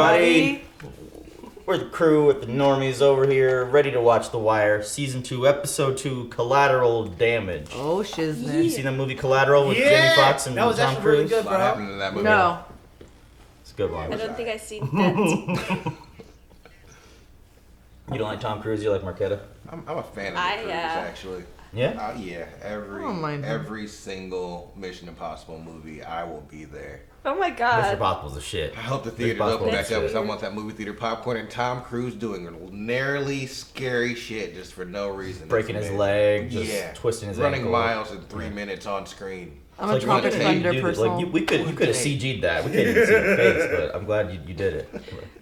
everybody. We're the crew with the Normies over here, ready to watch The Wire, Season 2, Episode 2, Collateral Damage. Oh, shiznit. You seen the movie Collateral with Jamie Foxx and Tom Cruise? Really good, bro. What happened in that movie? No. It's a good one. I don't think I've seen that. You don't like Tom Cruise, you like Marquetta? I'm a fan of Cruise, actually. Yeah? Yeah, every single Mission Impossible movie, I will be there. Oh my god. Mission Impossible's a shit. I hope the theater's open back up because I want that movie theater popcorn and Tom Cruise doing gnarly, scary shit just for no reason. Breaking his leg, just twisting his running ankle. miles in 3 minutes on screen. I'm a Tropic Thunder person. You could have CG'd that. We can't even see your face, but I'm glad you did it.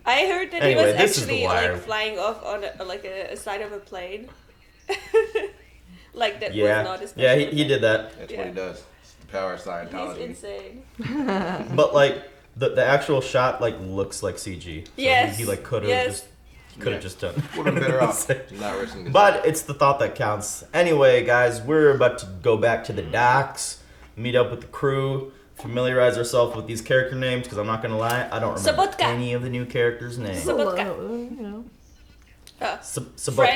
I heard that Anyway, he was this is actually The Wire. like flying off on a side of a plane. Like that was not his. Yeah, he did that. That's what he does. It's the power of Scientology. He's insane. But like the actual shot like looks like CG. So yes. He like could have just done. Would have been better off. Not risking this. But it's the thought that counts. Anyway, guys, we're about to go back to the docks, meet up with the crew, familiarize ourselves with these character names because I'm not gonna lie, I don't remember any of the new characters' names. Frank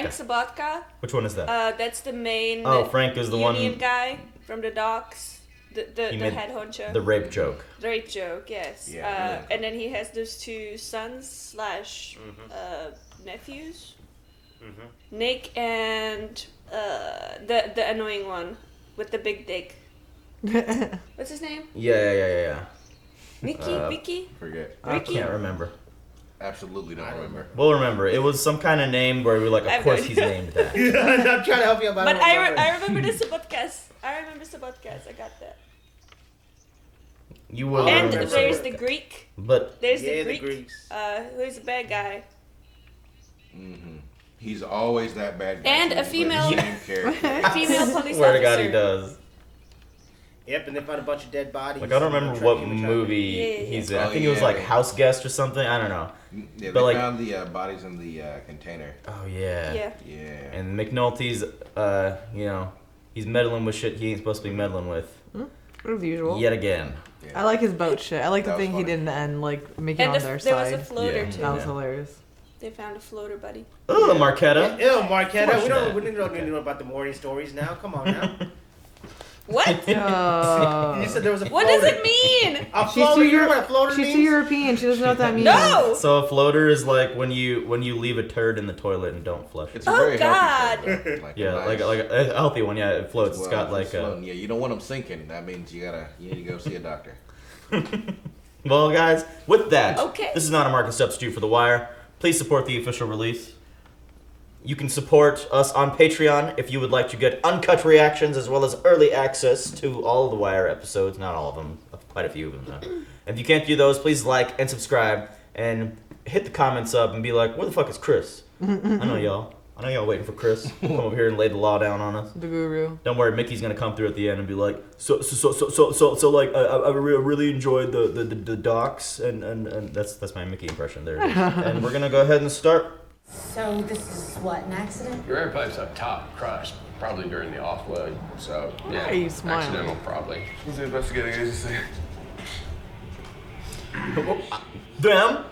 Sabotka. Which one is that? That's the main. Frank is the union one guy from the docks. The head honcho. The rape joke. The rape joke, yes. Yeah, and then he has those two sons / nephews. Mm-hmm. Nick and the annoying one with the big dick. What's his name? Yeah. Vicky? Forget. I can't remember. Absolutely don't remember. We'll remember. It was some kind of name where we were like, of course he's named that. I'm trying to help you out. But I remember the Sabotkas. I got that. You will and remember. There's the Greek. But there's the Greeks. Who's a bad guy. Mm-hmm. He's always that bad guy. And a female female police Swear to God, officer. he does. Yep, and they found a bunch of dead bodies. Like I don't remember what movie he's in. I think it was like House Guest or something. I don't know. Yeah, but they found the bodies in the container. Oh yeah. Yeah. And McNulty's, he's meddling with shit he ain't supposed to be meddling with. As usual. Yet again. Yeah. I like his boat shit. I like the thing he did in the end, like making on their side. There was a floater too. That was hilarious. They found a floater, buddy. Oh, Marquetta. Ew, Marquetta. We don't need to know about the morning stories now. Come on now. What? You said there was a floater. What does it mean? A floater. You know what a floater means? She's too European. She doesn't know what that means. No. So a floater is like when you leave a turd in the toilet and don't flush it. It's a very God. healthy floater. Like a healthy one. Yeah, it floats. Well, it's got like yeah, you don't want them sinking. That means you need to go see a doctor. Well, guys, with that, okay. This is not a market substitute for The Wire. Please support the official release. You can support us on Patreon if you would like to get uncut reactions as well as early access to all of the Wire episodes. Not all of them, quite a few of them though. If you can't do those, please like and subscribe and hit the comments up and be like, where the fuck is Chris? I know y'all waiting for Chris. Come over here and lay the law down on us. The guru. Don't worry, Mickey's gonna come through at the end and be like, so like I really enjoyed the docs and that's my Mickey impression there. And we're gonna go ahead and start. So this is what, an accident? Your air pipe's up top, crushed, probably during the offload. So yeah, Hey, you smile. accidental probably. Who's the investigating agency? Them? I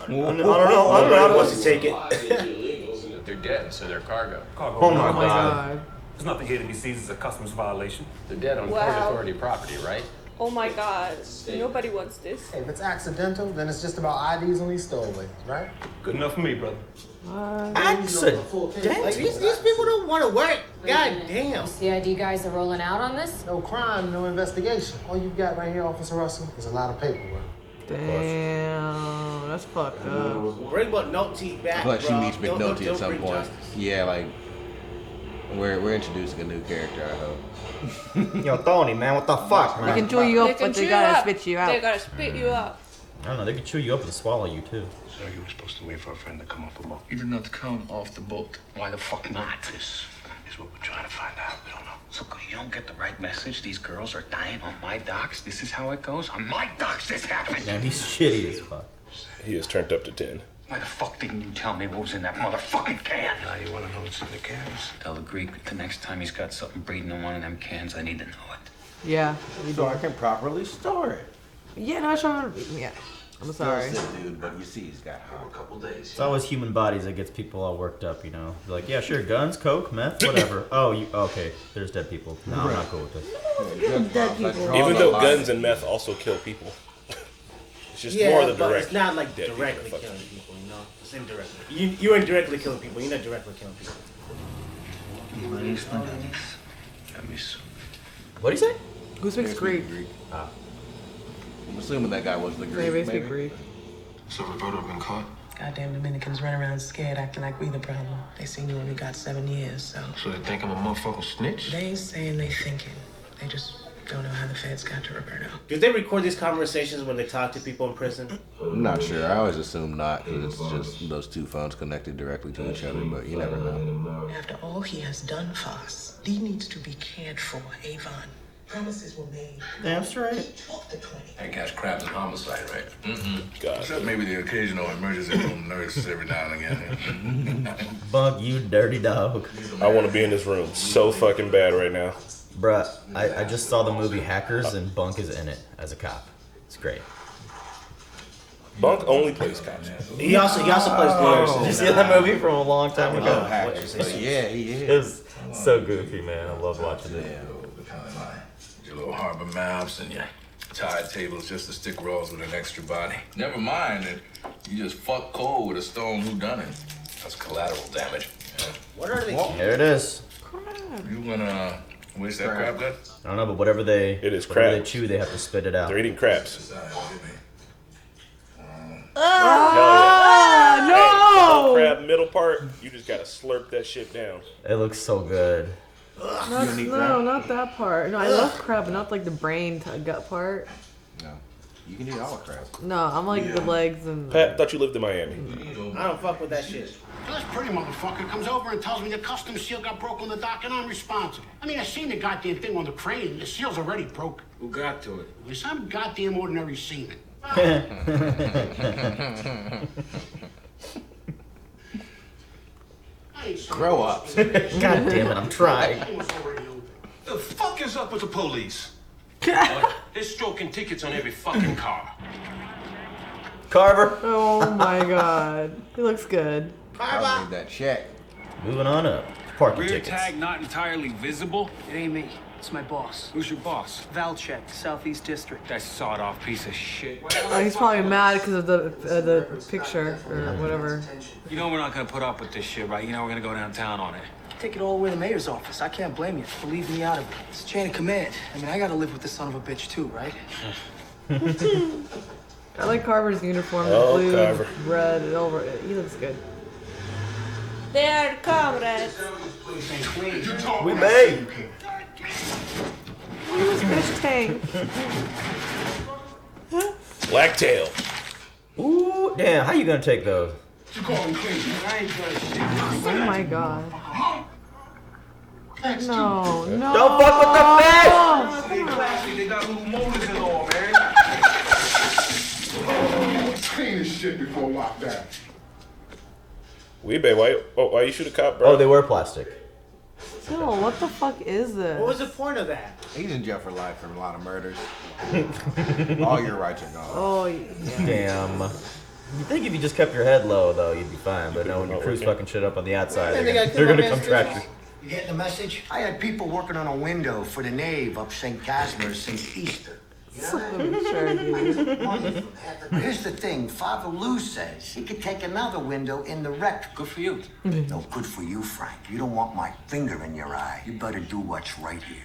don't know. Nobody wants to take it. They're dead, so they're cargo. Oh my god. There's nothing here to be seized as a customs violation. They're dead on Port Authority property, right? Oh my God. Nobody wants this. If it's accidental, then it's just about IDs on these stowaways, right? Good enough for me, brother. Accidental? Like, these people don't want to work. God damn. CID guys are rolling out on this? No crime, no investigation. All you've got right here, Officer Russell, is a lot of paperwork. Damn, that's fucked up. Bring McNulty back, But she meets McNulty Don't at some bring point. justice. Yeah, like we're introducing a new character, I hope. Yo, Tony, man, what the fuck, man? They can chew you up, but they gotta spit you out. They gotta spit you out. I don't know, they could chew you up and swallow you too. So you were supposed to wait for a friend to come off the boat. He did not come off the boat. Why the fuck not? This is what we're trying to find out. We don't know. So you don't get the right message. These girls are dying on my docks. This is how it goes. On my docks, this happened. Damn, he's shitty as fuck. He is turned up to 10. Why the fuck didn't you tell me what was in that motherfucking can? Now you want to know what's in the cans? Tell the Greek the next time he's got something breeding in one of them cans, I need to know it. Yeah. So I can properly store it. Yeah, no, sure. Yeah. I'm sorry. Still sick, dude, but you see he's got a couple days. It's always human bodies that gets people all worked up, you know. They're like, yeah, sure, guns, coke, meth, whatever. Oh, okay, there's dead people. No, I'm not cool with this. Dead people. Even though guns and meth also kill people. It's just more the but direct. it's not like directly killing people, you know? It's indirectly. You're indirectly killing people. You're not directly killing people. What do you say? Who speaks Greek? I'm assuming that guy was the Greek. Maybe speak Greek. So Roberto been caught? Goddamn Dominicans run around scared, acting like we the problem. They seen you only got 7 years, so. So they think I'm a motherfucking snitch? They ain't saying they thinking. They just don't know how the feds got to Roberto. Do they record these conversations when they talk to people in prison? I'm not sure. I always assume not, because it's just those two phones connected directly to each other, but you never know. After all he has done for us, he needs to be cared for, Avon. Promises were made. Damn straight. That guy's crab's a homicide, right? God. Except maybe the occasional emergency room nurse every now and again. Bunk, you dirty dog. I want to be in this room so fucking bad right now. Bruh, I just saw the movie Hackers, and Bunk is in it as a cop. It's great. Bunk only plays cops. He also plays lawyers. Did you see that movie from a long time ago? Yeah, he is. It was so goofy, man. I love watching it. Your little harbor maps and your tide tables just to stick rolls with an extra body. Never mind that you just fuck Cole with a stone whodunit. That's collateral damage. What are they? There it is. You gonna waste that crab gut? I don't know, but whatever they It is whatever they crabs. chew, they have to spit it out. They're eating crabs. No! Crab middle part, you just gotta slurp that shit down. It looks so good. Not that part. No, I love crab, but not like the brain gut part. No. You can eat all the crab. No, I'm like the legs and. Pat, thought you lived in Miami. I don't fuck with that shit. This pretty motherfucker comes over and tells me the customs seal got broke on the dock and I'm responsible. I mean, I seen the goddamn thing on the crane. The seal's already broken. Who got to it? You're some goddamn ordinary seaman. Grow up. God damn it, I'm trying. The fuck is up with the police? They're stroking tickets on every fucking car. Carver. Oh my god. He looks good. I made that check. Moving on up. Parking Rear tickets. tag not entirely visible. It ain't me. It's my boss. Who's your boss? Valchek, Southeast District. That sawed-off piece of shit. Oh, he's probably mad because of the picture or whatever. You know we're not gonna put up with this shit, right? You know we're gonna go downtown on it. Take it all the way to the mayor's office. I can't blame you for leaving me out of it. It's chain of command. I mean, I gotta live with this son of a bitch too, right? I like Carver's uniform, the Oh, blue, Carver. red, and over. He looks good. They're comrades. We made. Who's fish tank? Blacktail. Ooh, damn, how you gonna take those? Oh my god. No, no. Don't fuck with the fish! They got little motors and all, man. Clean this shit before lockdown. Why you shoot a cop, bro? Oh, they were plastic. Still, what the fuck is this? What was the point of that? He's in jail for life for a lot of murders. All your rights are gone. Oh, yeah. Damn. You think if you just kept your head low, though, you'd be fine. But no, when your crew's fucking shit up on the outside, they're gonna come track you. You getting the message? I had people working on a window for the nave up St. Casimir's since Easter. Sure, dude. But here's the thing, Father Lou says he could take another window in the wreck. Good for you. No, good for you, Frank. You don't want my finger in your eye. You better do what's right here.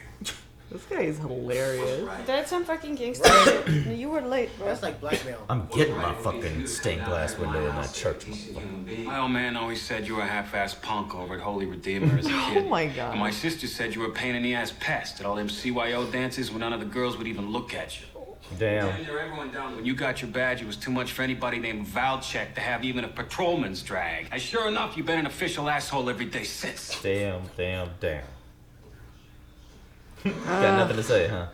This guy is hilarious. That's some fucking gangster shit. You were late, bro. That's like blackmail. I'm getting my fucking stained glass window in that church. My old man always said you were a half-ass punk over at Holy Redeemer as a kid. Oh my god. And my sister said you were a pain-in-the-ass pest at all them CYO dances when none of the girls would even look at you. Damn. Everyone down. When you got your badge, it was too much for anybody named Valchek to have even a patrolman's drag. And sure enough, you've been an official asshole every day since. Damn. Got nothing to say, huh?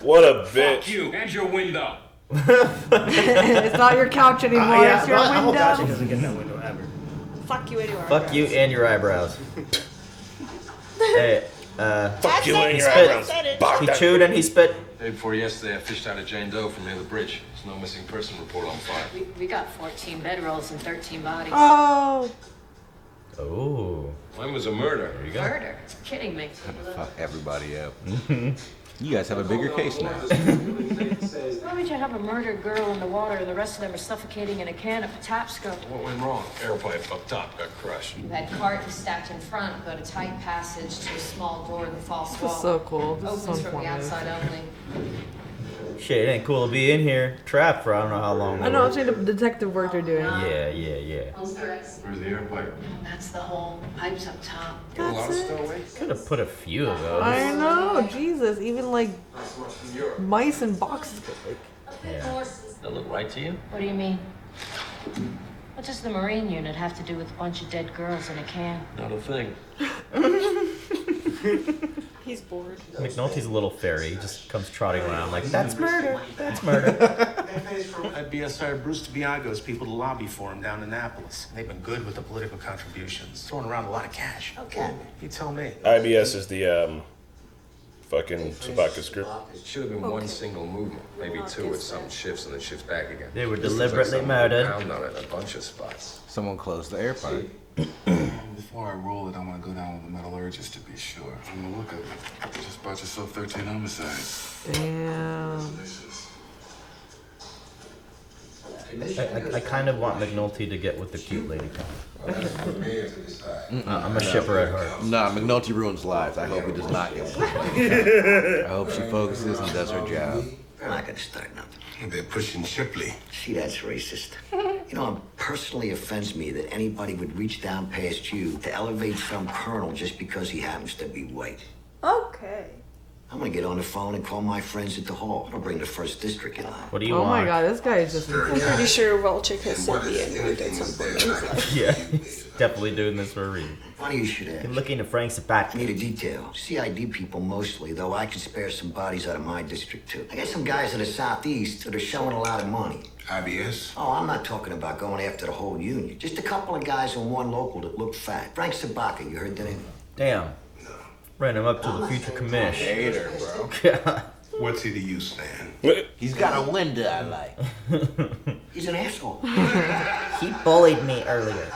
What a bitch. Fuck you and your window. It's not your couch anymore, it's your I hope Valchek window. doesn't get that window ever. Fuck you anyway. Fuck you and your eyebrows. Hey, Fuck you and your spit. eyebrows. He chewed and he spit. Day before yesterday, I fished out a Jane Doe from near the bridge. There's no missing person report on file. We got 14 bedrolls and 13 bodies. Oh. Oh. Mine was a murder. There you go. Murder? Kidding me. Fuck everybody up. You guys have a bigger case now. Why would you have a murdered girl in the water and the rest of them are suffocating in a can of Patapsco? What went wrong? Airplane fucked up, got crushed. You had cartons stacked in front, but a tight passage to a small door in the false wall. This is so cool. This is so Opens from the informative. outside only. Shit, it ain't cool to be in here trapped for I don't know how long. I know, it's like the detective work they're doing. Yeah. Where's the air pipe? That's the hole. Pipes up top. That's it. Could have put a few of those. I know, Jesus. Even like mice in boxes. Yeah. That look right to you? What do you mean? What does the Marine unit have to do with a bunch of dead girls in a can? Not a thing. He's bored. McNulty's a little fairy. He just comes trotting around like, that's murder. That's murder. FBS hired Bruce DiBiago's people to lobby for him down in Annapolis. They've been good with the political contributions, throwing around a lot of cash. Okay, you tell me. IBS is the fucking Sabaka script. It should have been one single movement, maybe two with some shifts and then shifts back again. They were This looks deliberately something murdered. Found on it in a bunch of spots. Someone closed the air pipe. Before I roll it, I want to go down with the metallurgist to be sure. I'm gonna look at it. You just bought yourself 13 homicides. Damn. I kind of want McNulty to get with the cute lady cop. I'm a shipper at heart. Nah, McNulty ruins lives. I hope he does not get with I hope she focuses and does her job. I'm not gonna start nothing. They're pushing Shipley. See, that's racist. You know, it personally offends me that anybody would reach down past you to elevate some colonel just because he happens to be white. Okay. I'm gonna get on the phone and call my friends at the hall. I'll bring the first district in line. What do you Oh want? my god, this guy is just. I'm pretty sure Walchik has said the N-word at some point in his life. Yeah, he's definitely doing this for a reason. Funny you should ask. Looking to Frank Sabat. I need a detail. CID people mostly, though I can spare some bodies out of my district too. I got some guys in the southeast that are showing a lot of money. IBS? Oh, I'm not talking about going after the whole union. Just a couple of guys in one local that look fat. Frank Sabaka, you heard the name? Damn. Ran him up to the future commish. Hater, bro. What's he to you, Stan? He's got a Linda I like. He's an asshole. He bullied me earlier.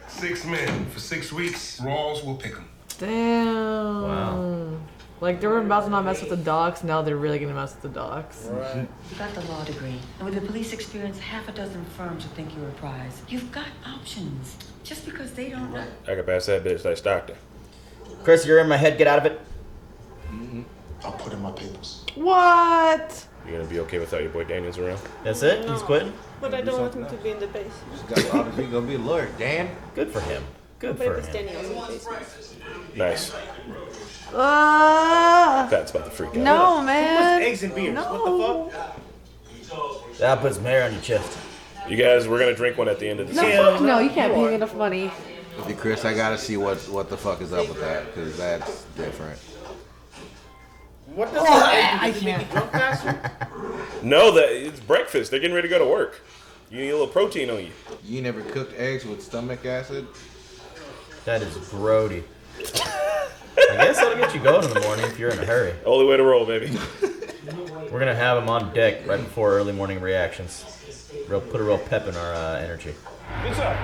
6 men for 6 weeks. Rawls will pick him. Damn. Wow. Like they were about to not mess with the docs, now they're really gonna mess with the docs. You got the law degree, and with the police experience, half a dozen firms will think you're a prize. You've got options. Just because they don't know. I can pass that bitch like Stockton. Chris, you're in my head. Get out of it. I'll put in my papers. What? You gonna be okay without your boy Daniels around? That's it? He's quitting? But I don't want him to be in the base. He's obviously gonna be a lawyer, Dan. Good for him. Good But for if it's him. Daniels in the base. Nice. Ah. That's about to freak out. No, man. Eggs and beers. No. What the fuck? That puts some hair on your chest. You guys, we're gonna drink one at the end of the No, season. fuck no, you can't pay me enough money. Hey, Chris, I gotta see what the fuck is up with that, because that's different. What does that make you drunk faster? No, that it's breakfast. They're getting ready to go to work. You need a little protein on you. You never cooked eggs with stomach acid? That is grody. I guess that'll get you going in the morning if you're in a hurry. Only way to roll, baby. We're gonna have him on deck right before early morning reactions. Put a real pep in our energy. What's up?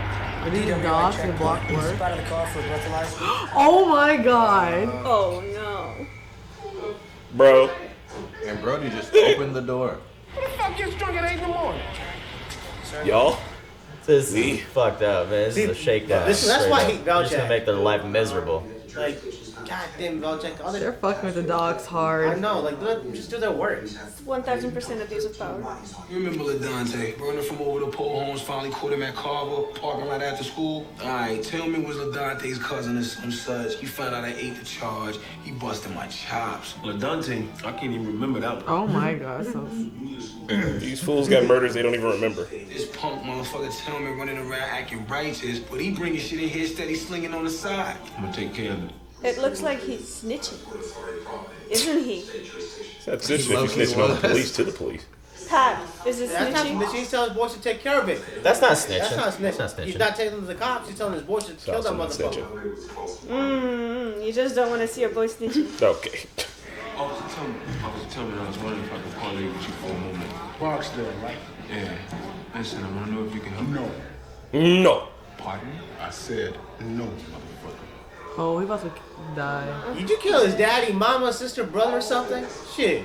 Are these dogs in block work? Spot in the car for a breathalyzer. Oh my god. Oh no. Bro. And Brody just opened the door. Who the fuck gets drunk at 8 in the morning? Y'all? This is fucked up, man. This is a shakedown. That's straight why I up. hate You're just gonna Valchek. make their life miserable. Like, goddamn, Valchek. All They're they, fucking with the dogs I hard. know, like, just do their work. 1000% abuse of power. You remember LaDante, running from over the pole homes, finally caught him at Carver, parking right after school? Alright, Tillman was LaDante's cousin or some such. He found out I ate the charge. He busted my chops. LaDante, I can't even remember that one. Oh my god. So... These fools got murders they don't even remember. This punk motherfucker Tillman running around acting righteous, but he bringing shit in here steady slinging on the side. I'm gonna take care of it. It looks like he's snitching. Isn't he? That's snitching if you snitching on the police to the police. Pat, is it That's not snitching? snitching. He's telling his boys to take care of it. That's not snitching. That's not snitching. That's not snitching. He's not taking them to the cops. He's telling his boys to kill that also not motherfucker. You just don't want to see your boy snitching. Okay. Officer something I was wondering if I could parlay with you for a moment. Barksdale, right? Yeah. Listen, I want to know if you can help me. No. No. Pardon? I said no, motherfucker. Oh, he about to die. Did you kill his daddy, mama, sister, brother, or something? Shit.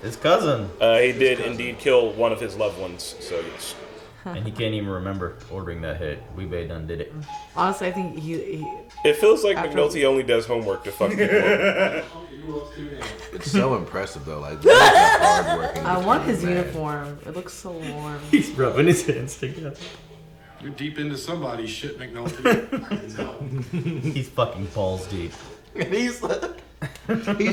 His cousin. He did indeed kill one of his loved ones, so yes. And he can't even remember ordering that hit. Weebay done did it. Honestly, I think he It feels like McNulty only does homework to fuck people up. It's so impressive though. Like, hard working. I want his uniform. It looks so warm. He's rubbing his hands together. You're deep into somebody's shit, McNulty. He's fucking balls deep. And he's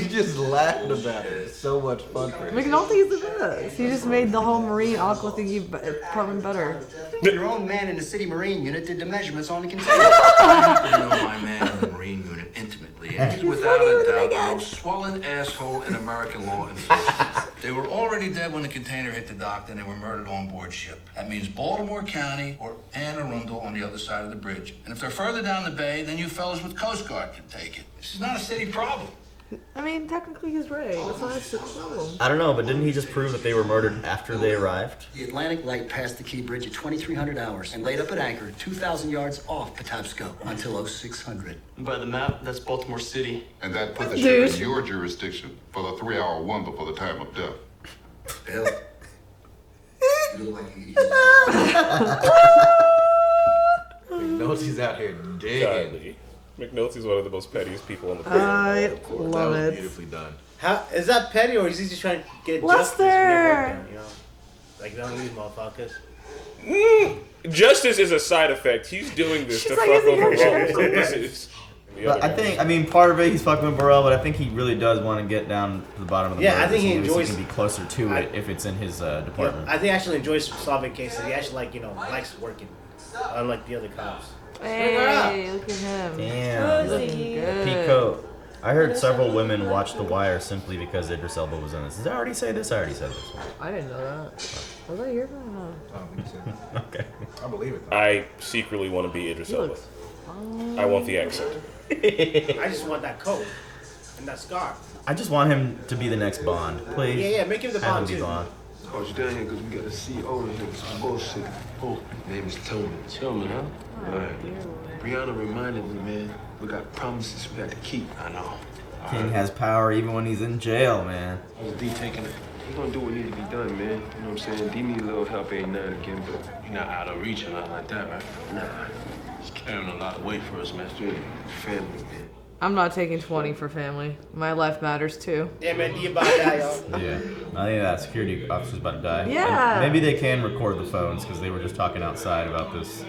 just laughing about it. It's so much fun for him. McNulty's the best. He just made the whole Marine Aqua thingy department better. Your own man in the city Marine unit did the measurements on the container. I know my man in the Marine unit intimately, and he's without a doubt the most swollen asshole in American law enforcement. They were already dead when the container hit the dock, then they were murdered on board ship. That means Baltimore County or Anne Arundel on the other side of the bridge. And if they're further down the bay, then you fellas with Coast Guard can take it. This is not a city problem. I mean, technically he's right. That's not a problem. I don't know, but didn't he just prove that they were murdered after they arrived? The Atlantic Light passed the Key Bridge at 2300 hours and laid up at anchor 2,000 yards off Patapsco until 0600. By the map, that's Baltimore City. And that put the ship in your jurisdiction for the 3-hour wonder for the time of death. Bill. You look like you McNulty's out here digging. Golly. McNulty's one of the most pettiest people on the planet. I love That was it. beautifully done. How is that petty, or is he just trying to get justice? Lester! When they work done, you know? Like, none of these motherfuckers. Justice is a side effect. He's doing this to like, fuck is he over your Burrell. sheriff? But I think, part of it he's fucking with Burrell, but I think he really does want to get down to the bottom of the Yeah, I murder, think so he maybe enjoys- he can be closer to it if it's in his department. I think he actually enjoys solving cases. He actually, likes working. Unlike the other cops. Hey, look at him. Damn. He's looking good. Pico. I heard several women watch The Wire simply because Idris Elba was in this. Did I already say this? I already said this. I didn't know that. Was that your phone? No. I don't think so. Okay. I believe it. I secretly want to be Idris He Elba. looks I want the accent. I just want that coat and that scarf. I just want him to be the next Bond. Please. Yeah, make him the Have Bond him be too. Bond. Oh, you down here because we got a CO in here with some bullshit. Oh, name is Tillman. Tillman, huh? All right. Brianna reminded me, man, we got promises we got to keep. I know. King has power even when he's in jail, man. How's D taking it? He's gonna do what needs to be done, man. You know what I'm saying? D need a little help every now and again, but you're not out of reach or nothing like that, right? Nah. He's carrying a lot of weight for us, man. Straight family, man. I'm not taking 20 for family. My life matters too. Yeah, man, you about to die, y'all. Yeah. I think that security officer's about to die. Yeah. And maybe they can record the phones because they were just talking outside about these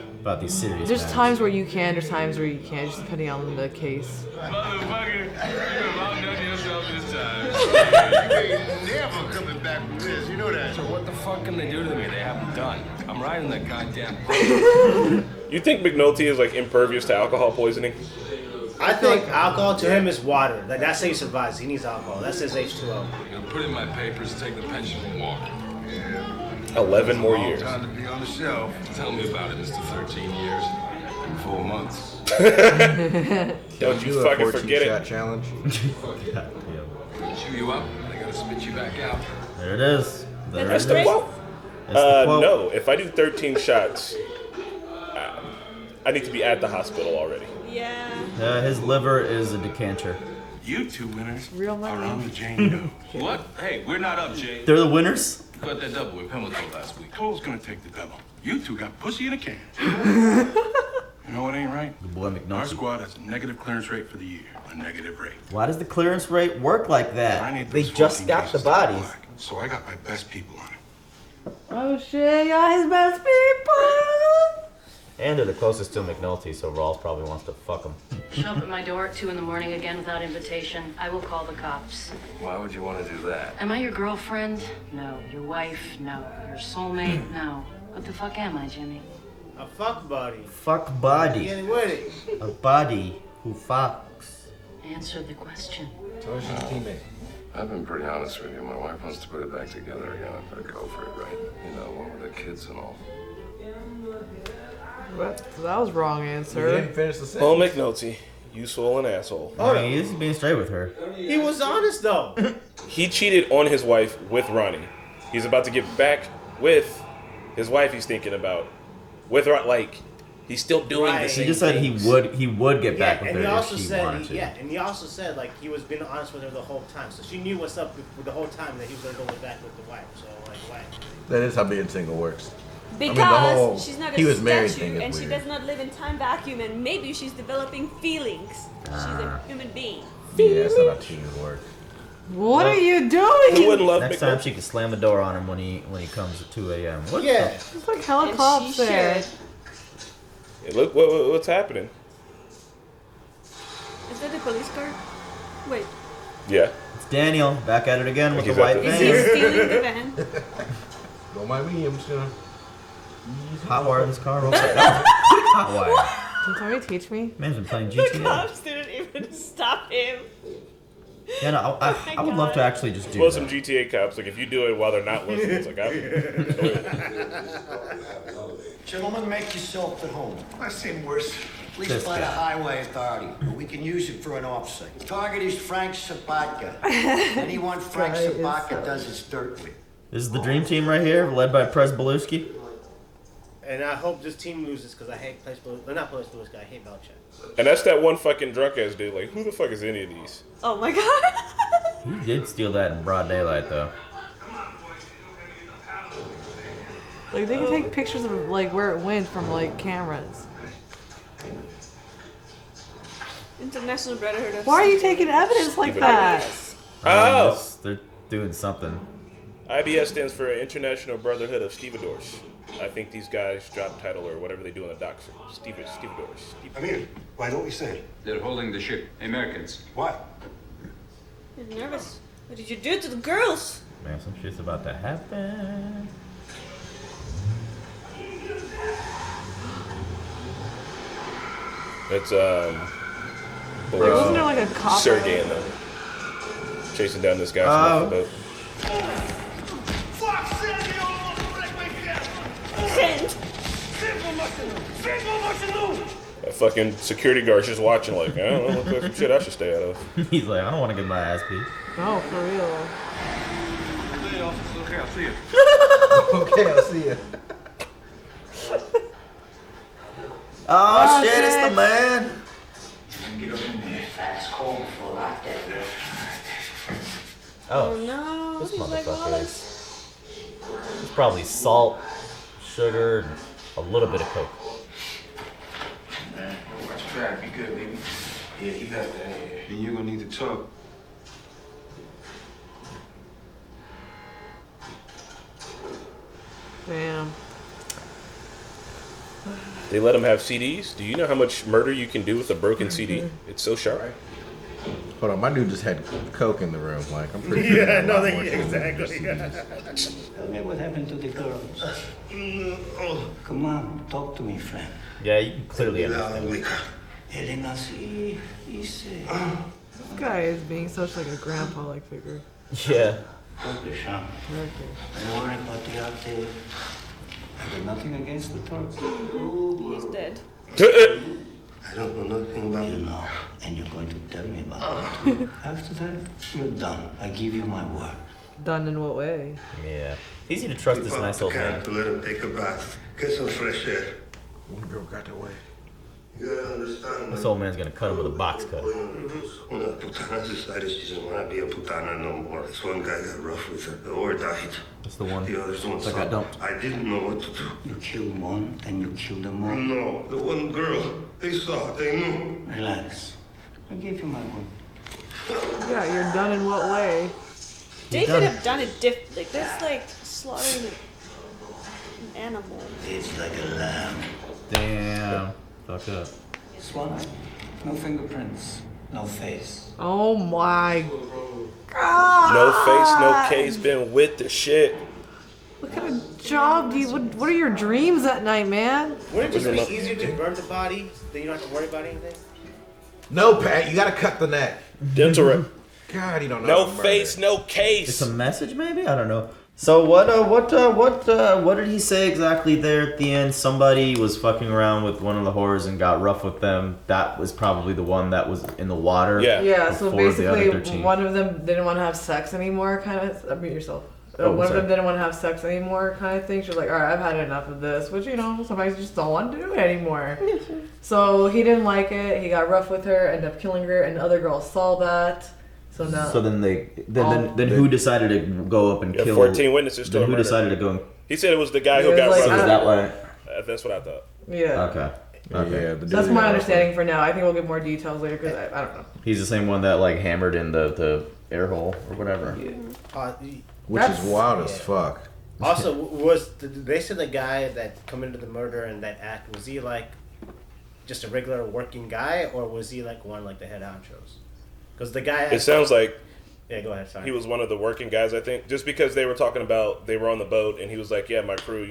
serious There's matters. times where you can, there's times where you can't, just depending on the case. Motherfucker, you have outdone yourself this time. You ain't never coming back from this, you know that. So what the fuck can they do to me? They haven't done. I'm riding that goddamn. You think McNulty is like impervious to alcohol poisoning? I think alcohol to him is water. That's how he survives. He needs alcohol. That's his H2O. You'll put in my papers, take the pension from Walker. 11 more Long years. time to be on the shelf. Tell me about it, Mr. 13 years and 4 months. Don't you Do a fucking 14 forget shot it. challenge. Chew you up, I gotta spit you back out. There it is. There That's it the is. quote. That's the quote. No, if I do 13 shots, I need to be at the hospital already. Yeah. His liver is a decanter. You two winners Real money. are on the Jane Doe. What? Hey, we're not up, Jay. They're the winners? You got that double with Pimlico last week. Cole's gonna take the double. You two got pussy in a can. You know what ain't right? The boy Our McNulty. squad has a negative clearance rate for the year. A negative rate. Why does the clearance rate work like I that? need They those just 14 got the cases to go bodies. black, so I got my best people on it. Oh shit, y'all his best people! And they're the closest to McNulty, so Rawls probably wants to fuck him. Show up at my door at 2 in the morning again without invitation. I will call the cops. Why would you want to do that? Am I your girlfriend? No. Your wife? No. Your soulmate? No. What the fuck am I, Jimmy? A fuck buddy. Fuck body. Getting with it. A body who fucks. Answer the question. So she's a teammate. I've been pretty honest with you. My wife wants to put it back together again. I better go for it, right? You know, one with the kids and all. That was wrong You answer. didn't finish the Oh, sentence. McNulty, you swole an asshole. I mean, he's being straight with her. He was honest though. He cheated on his wife with Ronnie. He's about to get back with his wife. He's thinking about with like he's still doing the same. He just said he would get back with her if she wanted to. Yeah, and he also said like he was being honest with her the whole time, so she knew what's up with the whole time that he was gonna go back with the wife. So like, why? That is how being single works. Because she's not a he was married statue, thing is and she weird. does not live in time vacuum, and maybe she's developing feelings. She's a human being. Yeah, that's not how cheating works. What are you doing? Next time she can slam the door on him when he comes at 2 a.m. What Yeah. It's like helicopters there. Hey, look what's happening. Is that the police car? Wait. Yeah. It's Daniel back at it again with the He's at white the- van. Is he stealing the van? Don't mind me. I'm just gonna hot wire this car real quick. Hot wire. Can somebody teach me? Man's been playing The GTA. cops didn't even stop him. Yeah, no, I would love to actually just do Well, that. some GTA cops, like if you do it while they're not listening, it's like Gentlemen, make yourself at home. I've seen worse. Police This by the guy. highway authority, but we can use it for an offset. Target is Frank Sabatka. Anyone Frank Guy is Sabatka so- does his dirt with. This is the dream team right here, led by Prez Beluski. And I hope this team loses because I hate not Place Beluski, I hate Belichick. and that's that one fucking drunk ass dude. Like, who the fuck is any of these? Oh my god. He did steal that in broad daylight, though. Like they can take pictures of like where it went from like cameras. International Brotherhood of Why are you taking evidence like that? Oh! They're doing something. IBS stands for International Brotherhood of Stevedores. I think these guys job title or whatever they do in the docks. Stevedores. Amir, why don't we say? They're holding the ship. Americans. Why? You're nervous. What did you do to the girls? Man, some shit's about to happen. It's wasn't there like a cop? Sergey and them chasing down this guy from the boat. That fucking security guard's just watching like, I don't know, looks like some shit I should stay out of. He's like, I don't want to get my ass beat. Oh, for real. Okay, I'll see you. Okay, I'll see you. Oh, shit, it's the man. Get up in there. Fast cold before lockdown. Oh, no. this He's like motherfucker Wallace. is. It's probably salt, sugar, and a little bit of coke. Man, watch your track. Be good, baby. Yeah, he got that. And you're gonna need to talk. Damn. They let him have CDs. Do you know how much murder you can do with a broken CD? It's so sharp. Hold on, my dude just had coke in the room. Like, I'm pretty sure. Yeah, there's a no, lot they more shit in there. Tell me what happened to the girls. Come on, talk to me, friend. Yeah, you can clearly understand. Elena, sí, dice. This guy is being such like a grandpa-like figure. Yeah. Turkish, huh? Turkish. Don't worry about the arte. I got nothing against the Turks. He's dead. I don't know nothing about it. You know, and you're going to tell me about it. After that, you're done. I give you my word. Done in what way? Yeah. It's easy to trust this nice old man. To let him take a bath. Get some fresh air. One girl got away. You gotta understand. This old man's gonna cut him with a box cutter. Una putana decided she doesn't want to be a putana no more. This one guy got rough with her. Or died. That's the one. The others don't It's like I don't. I didn't know what to do. You killed one, then you killed them all. No, the one girl. They saw it. They knew. Relax. I gave you my word. Yeah, you're done in what way? They could have done it different. Like, that's like slaughtering an animal. It's like a lamb. Damn. Fuck up. Swallow. No fingerprints. No face. Oh my god! No face, no case, been with the shit. What kind of job do you? What are your dreams at night, man? Wouldn't it just be easier to burn the body then you don't have to worry about anything? No, Pat, you gotta cut the neck. Dental rep. God, you don't know. No how to face, murder. no case. It's a message, maybe? I don't know. So what did he say exactly there at the end? Somebody was fucking around with one of the whores and got rough with them. That was probably the one that was in the water. Yeah. So basically, one of them didn't want to have sex anymore. Kind of. Mute yourself. One of them didn't want to have sex anymore, kind of thing. She was like, "All right, I've had enough of this," which somebody just don't want to do it anymore. So he didn't like it. He got rough with her, ended up killing her, and the other girls saw that. So now. So then who decided to go up and kill? 14 witnesses. Then who decided to go? And, he said it was the guy who got rough. rough. Was that way? That's what I thought. Yeah. Okay. Okay. Yeah, that's my understanding for now. I think we'll get more details later because I don't know. He's the same one that like hammered in the air hole or whatever. Which is wild as fuck. Also, they said the guy that committed the murder and that act, was he like just a regular working guy, or was he like one like the head honchos? Because the guy. It sounds like. Yeah, go ahead. Sorry. He was one of the working guys, I think, just because they were talking about they were on the boat and he was like, "Yeah, my crew,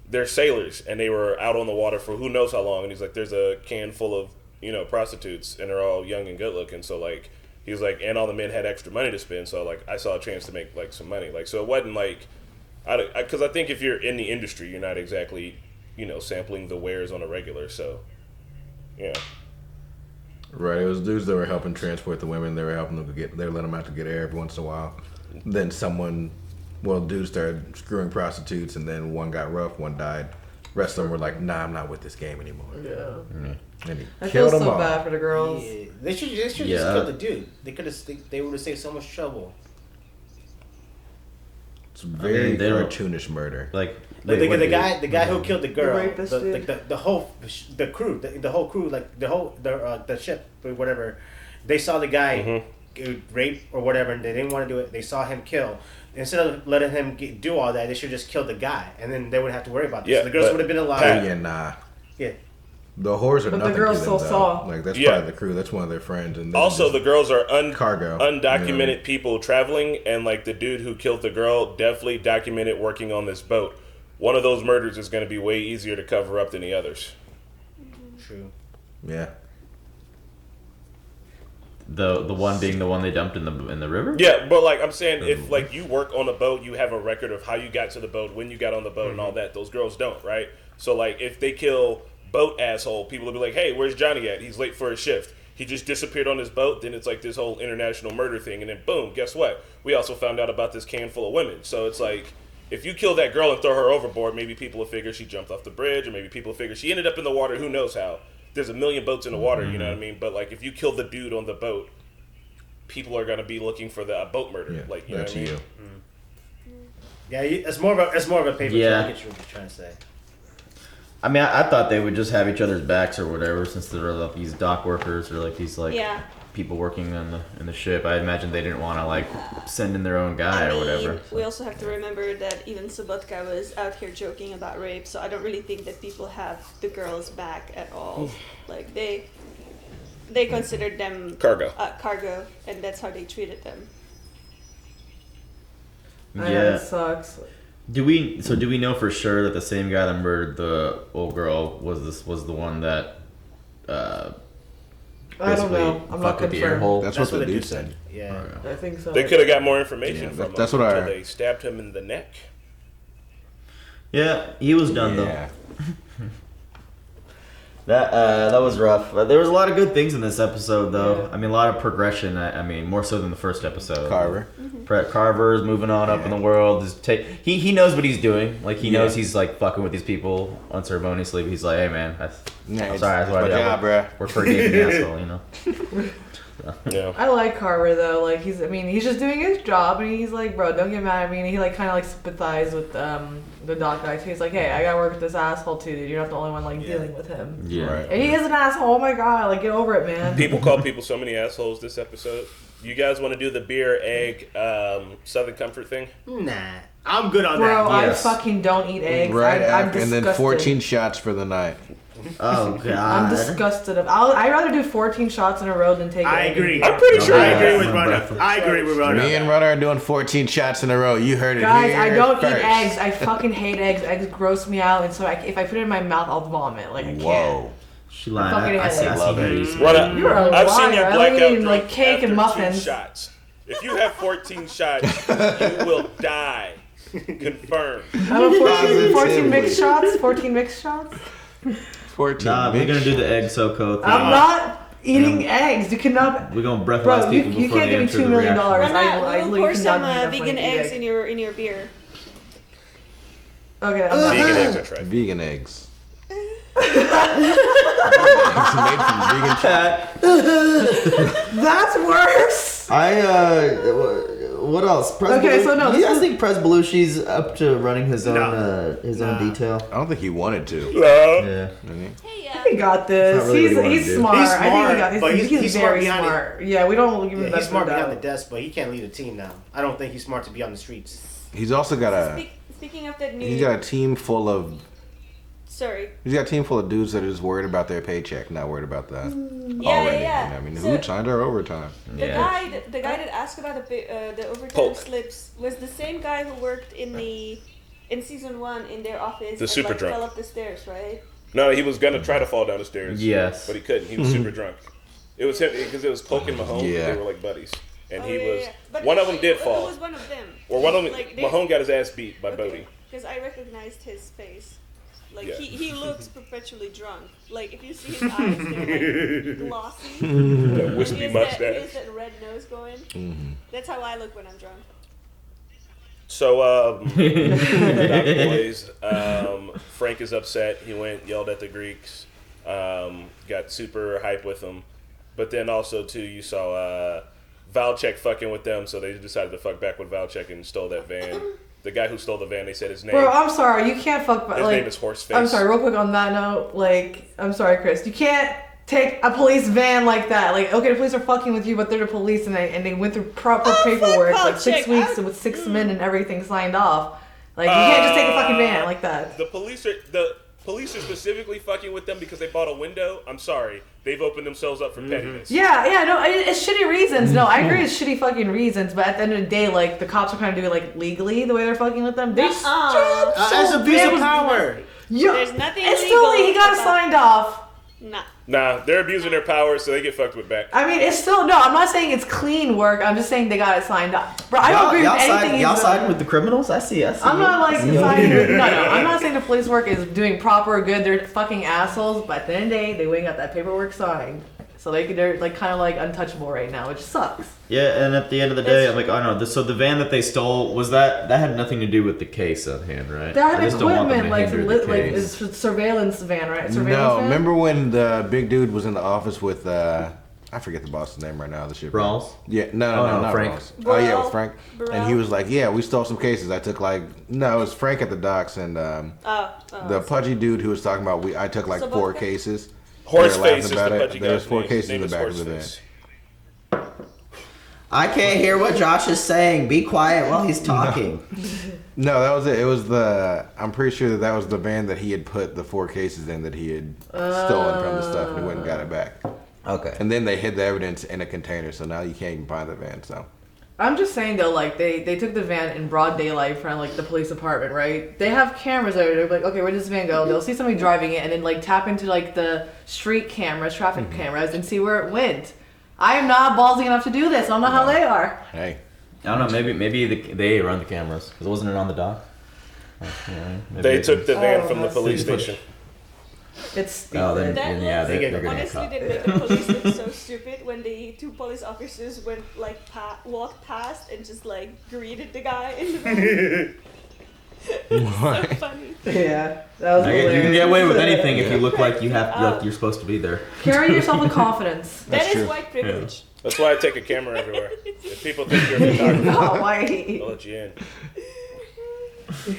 they're sailors and they were out on the water for who knows how long." And he's like, "There's a can full of prostitutes and they're all young and good looking." So like. He was like, and all the men had extra money to spend, so like I saw a chance to make like some money. Like so, it wasn't like, because I think if you're in the industry, you're not exactly, sampling the wares on a regular. So, yeah. Right, it was dudes that were helping transport the women. They were helping them they were letting them out to get air every once in a while. Then dudes started screwing prostitutes, and then one got rough, one died. Rest of them were like, "Nah, I'm not with this game anymore." Yeah. And he I killed feel them so all. bad for the girls. Yeah. They should just kill the dude. They would have saved so much trouble. It's very cartoonish murder. Like the guy who killed the girl, the whole crew, the ship or whatever. They saw the guy rape or whatever, and they didn't want to do it. They saw him kill. Instead of letting him do all that, they should just kill the guy, and then they wouldn't have to worry about this. So the girls would have been alive. Yeah, nah. Yeah. The whores are But nothing the girls to them, still though. saw. Like that's part of the crew. That's one of their friends. And Also, the girls are cargo undocumented people traveling, and like the dude who killed the girl definitely documented working on this boat. One of those murders is going to be way easier to cover up than the others. True. Yeah. The one being the one they dumped in the river. Yeah, but like I'm saying, if like you work on a boat, you have a record of how you got to the boat, when you got on the boat, and all that. Those girls don't, right? So like if they kill boat asshole, people will be like, "Hey, where's Johnny at? He's late for his shift. He just disappeared on his boat." Then it's like this whole international murder thing, and then boom, guess what? We also found out about this can full of women. So it's like, if you kill that girl and throw her overboard, maybe people will figure she jumped off the bridge, or maybe people will figure she ended up in the water. Who knows how? There's a million boats in the water, you know what I mean? But like, if you kill the dude on the boat, people are gonna be looking for the boat murder. Yeah, like, you know what I mean? Yeah, it's more of a paper trail. I get what you're trying to say. I mean, I thought they would just have each other's backs or whatever, since they're like these dock workers or like these people working on in the ship. I imagine they didn't want to like send in their own guy or whatever. We also have to remember that even Sobotka was out here joking about rape, so I don't really think that people have the girls back at all. Like they considered them cargo, and that's how they treated them. Yeah, it sucks. Do we know for sure that the same guy that murdered the old girl was the one that I don't know. I'm not with the air hole? That's what the dude said. Yeah, I think so. They could have got more information from him that's what until they stabbed him in the neck. Yeah, he was done though. That was rough. There was a lot of good things in this episode, though. Yeah. I mean, a lot of progression. I mean, more so than the first episode. Carver. Carver's moving on up in the world. He knows what he's doing. Like, he knows he's, like, fucking with these people unceremoniously. But he's like, hey, man, I'm sorry. That's what I did. Job, bro. We're forgiving the asshole, you know? Yeah. I like Carver though. Like he's just doing his job, and he's like, bro, don't get mad at me. And he like kind of like sympathized with the doc guy too. He's like, hey, I gotta work with this asshole too, dude. You're not the only one like dealing with him. Yeah. Right. And he is an asshole. Oh my god, like get over it, man. People call people so many assholes this episode. You guys want to do the beer, egg, Southern Comfort thing? Nah, I'm good on bro, that. Yes. I fucking don't eat eggs. Right, I'm disgusted. and then 14 shots for the night. Oh god, I'm disgusted. I'd rather do 14 shots in a row than take. I agree. I'm pretty sure I agree with Runner. I agree with Runner. Me and Runner are doing 14 shots in a row. You heard it Guys, here I don't first. eat eggs. I fucking hate eggs. Eggs gross me out, and so if I put it in my mouth, I'll vomit. Like I can't. Whoa. She lied. I love it. You're a liar. I've seen you black out like cake and muffins. Shots. If you have 14 shots, you will die. Confirmed. How about 14 mixed shots? 14 mixed shots? 14. Nah, we're gonna do the egg SoCo thing. I'm not eating eggs. You cannot. We're gonna breathalyze people you before can't they give me enter $2 the million. reaction. We'll pour some vegan eggs in your beer. Okay. Vegan eggs are trash. Vegan eggs. That's worse. What else? Okay, so no. Do you guys think Pres Belushi's up to running his own detail? I don't think he wanted to. Yeah. He got this. He's smart. He's I think he got this. but He's very smart. Yeah, we don't give him that. He's smart behind the desk, but he can't lead a team now. I don't think he's smart to be on the streets. He's also got a. Speaking of that new. He's got a team full of. Sorry. He's got a team full of dudes that are just worried about their paycheck, not worried about that. Yeah. I mean, who signed our overtime? The guy that asked about the overtime slips was the same guy who worked in season 1 in their office. The super drunk. Fell up the stairs, right? No, he was gonna try to fall down the stairs. Yes, but he couldn't. He was super drunk. It was him because it was Polk and Mahone. They were like buddies, and he was. But one of them did fall. It was one of them. Or one of them. Mahone got his ass beat by Bodie. Because I recognized his face. Like, he looks perpetually drunk. Like, if you see his eyes, they're like glossy. That wispy mustache. He has that red nose going. Mm-hmm. That's how I look when I'm drunk. So, Doc Boys, Frank is upset. He went, yelled at the Greeks, got super hype with them. But then also, too, you saw Valchek fucking with them, so they decided to fuck back with Valchek and stole that van. The guy who stole the van, they said his name. Bro, I'm sorry, you can't fuck. His name is Horseface. I'm sorry, real quick on that note. Like, I'm sorry, Chris, you can't take a police van like that. Like, okay, the police are fucking with you, but they're the police, and they went through proper paperwork, like 6 weeks with 6 men and everything signed off. Like, you can't just take a fucking van like that. The police are specifically fucking with them because they bought a window. I'm sorry, they've opened themselves up for pettiness. Yeah, no, it's shitty reasons. No, I agree, it's shitty fucking reasons. But at the end of the day, like, the cops are kind of doing like legally the way they're fucking with them. They that's abuse of power. Yeah, there's nothing it's legal. still he got signed off. Nah, they're abusing their power, so they get fucked with back. I mean, it's still no. I'm not saying it's clean work. I'm just saying they got it signed up. Bro, I don't agree with anything. Y'all siding with the criminals? I see. I'm not like siding with, no. I'm not saying the police work is doing proper good. They're fucking assholes. But at the end of the day, they went and got that paperwork signed, so they're like kind of like untouchable right now, which sucks. Yeah, and at the end of the day, I'm like, I don't know. So the van that they stole that had nothing to do with the case at hand, right? That had equipment like it's a surveillance van, right? No, remember when the big dude was in the office with I forget the boss's name right now. The shit. Rawls? Yeah, no, not Frank. Rawls. Oh yeah, it was Frank. And he was like, "Yeah, we stole some cases. I took it was Frank at the docks and the pudgy dude who was talking about I took like 4 cases." Horseface is the pudgy guy. There's 4 cases in the back of the van. I can't hear what Josh is saying. Be quiet while he's talking. No, that was it. It was I'm pretty sure that was the van that he had put the 4 cases in that he had stolen from the stuff, and he went and got it back. Okay. And then they hid the evidence in a container, so now you can't even find the van. So. I'm just saying though, like they took the van in broad daylight from like the police department, right? They have cameras there. They're like, okay, where does this van go? They'll see somebody driving it and then like tap into like the street cameras, traffic cameras, and see where it went. I am not ballsy enough to do this. I don't know how they are. Hey, I don't know. Maybe they run the cameras because wasn't it on the dock? They took the van from the police station. It's stupid. Oh, they're gonna honestly, they made the police look so stupid when the 2 police officers went like walked past and just like greeted the guy in the van. What? So funny. Yeah, that was hilarious. You can get away with anything if you look like you're supposed to be there. Carry yourself with confidence. That is white privilege. Yeah. That's why I take a camera everywhere. If people think you're a photographer, I'll let you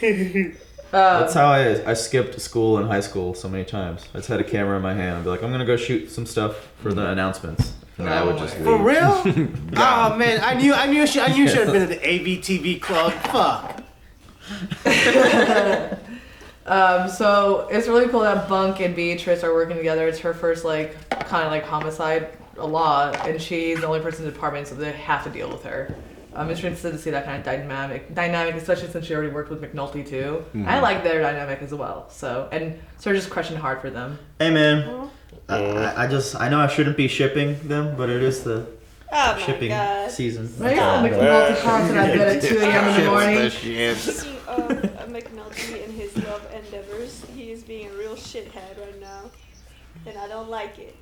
in. That's how I skipped school in high school so many times. I just had a camera in my hand. I'd be like, I'm gonna go shoot some stuff for the announcements, and I would just leave. For real? Oh man, I knew you should have been at the ABTV club. Fuck. So it's really cool that Bunk and Beatrice are working together. It's her first like kind of like homicide a lot, and she's the only person in the department, so they have to deal with her. I'm interested to see that kind of dynamic, especially since she already worked with McNulty too. Mm-hmm. I like their dynamic as well. So just crushing hard for them. Hey man, I know I shouldn't be shipping them, but it is the shipping season. Maybe I'll McNulty content at bed at 2 a.m. in the morning. of McNulty and his love endeavors. He is being a real shithead right now, and I don't like it.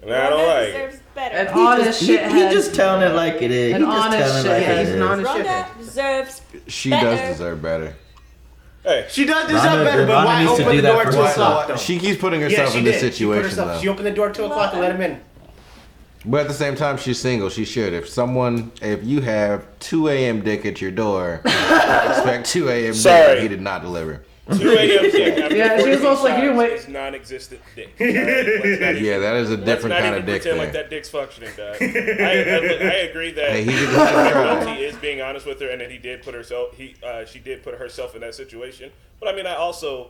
And I don't like deserves it. better. An honest shithead. He just telling it like it is. An honest shithead. He's an honest Rhonda shithead. deserves She better. does deserve better. Hey, she does deserve better, but why needs to open do the that door for 2 o'clock? Though? She keeps putting herself in this situation, though. She opened the door 2 o'clock to let him in. But at the same time, she's single. She should. If you have 2 a.m. dick at your door, expect 2 a.m. dick. He did not deliver. 2 a.m. dick after Yeah, she was 48 also like, you shots wait. is non-existent dick. All right? Yeah, that is a different kind of dick pretend there. like that dick's functioning, dog. I agree that Hey, he did not try. McNulty is being honest with her, and that she did put herself in that situation. But I mean, I also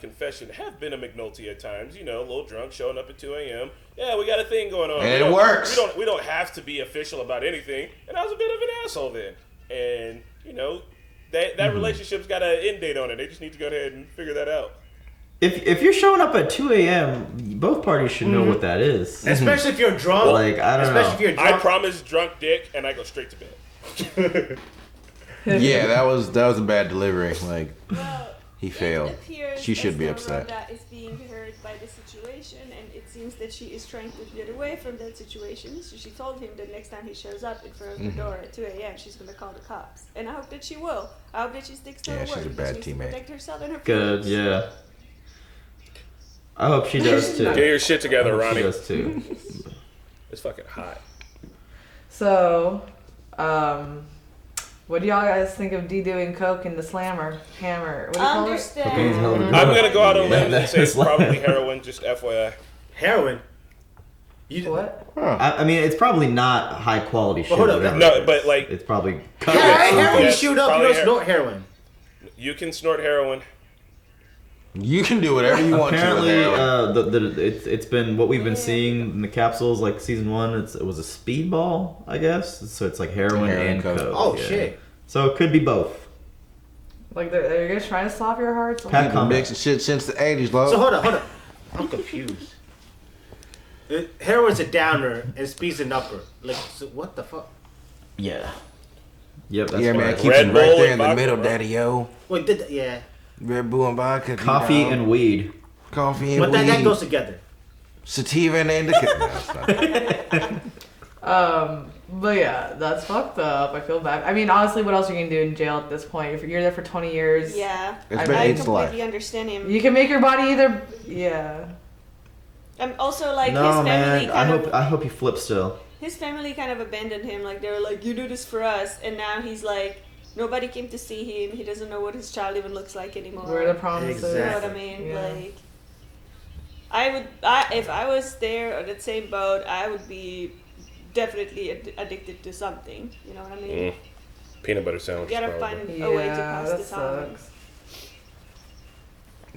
confession have been a McNulty at times. You know, a little drunk, showing up at 2 a.m. Yeah, we got a thing going on. And it works. We don't have to be official about anything. And I was a bit of an asshole then. And you know, that relationship's got an end date on it. They just need to go ahead and figure that out. If you're showing up at 2 a.m., both parties should know what that is. Especially if you're drunk. Like, I don't know. Especially if you're drunk. I promise drunk dick, and I go straight to bed. Yeah, that was a bad delivery. Like, he failed. It appears She should as be though upset. Rhonda is being hurt by the situation, and it seems that she is trying to get away from that situation. So she told him that next time he shows up in front of the door at 2 a.m., she's going to call the cops. And I hope that she will. I hope that she sticks to her word. she's a bad She needs teammate. to protect herself and her Good, feelings. yeah. I hope she does too. Get your shit together, I hope Ronnie. She does too. It's fucking hot. So, what do y'all guys think of D doing coke in the slammer hammer? What do you call it? I'm gonna go out on a limb and say it's probably heroin. Just FYI. Heroin. What? I mean, it's probably not high quality shit. hold up. whatever No, it is. but, like- it's probably. Heroin you Yes, shoot up, you probably don't snort heroin. You can snort heroin. You can do whatever you want Apparently, to. it's been what we've been seeing in the capsules. Like season 1, it was a speedball, I guess. So it's like heroin and coke. Oh, yeah. shit. So it could be both. Like, are you guys trying to stop your hearts? You've been mixing shit since the 80s, love. So hold up. I'm confused. Heroin's a downer and speed's an upper. Like, so what the fuck? Yeah. Yep. That's Yeah, what man, I- keep it right there in the middle, daddy-o. Wait, yeah. Red Bull and vodka. Coffee and weed. Coffee and But weed. that goes together. Sativa and indica. But yeah, that's fucked up. I feel bad. I mean, honestly, what else are you gonna do in jail at this point? If you're there for 20 years, Yeah. It's I AIDS life. completely understand him. you can make your body either. Yeah. And also, like, No, his family man. kind I hope he flips still. his family kind of abandoned him. Like, they were like, you do this for us. And now he's like, nobody came to see him. He doesn't know what his child even looks like anymore. Where are the promises? You know what I mean? Yeah. Like, if I was there on that same boat, I would be definitely addicted to something. You know what I mean? Peanut butter sandwich. You gotta probably. find a way to pass that the time. sucks.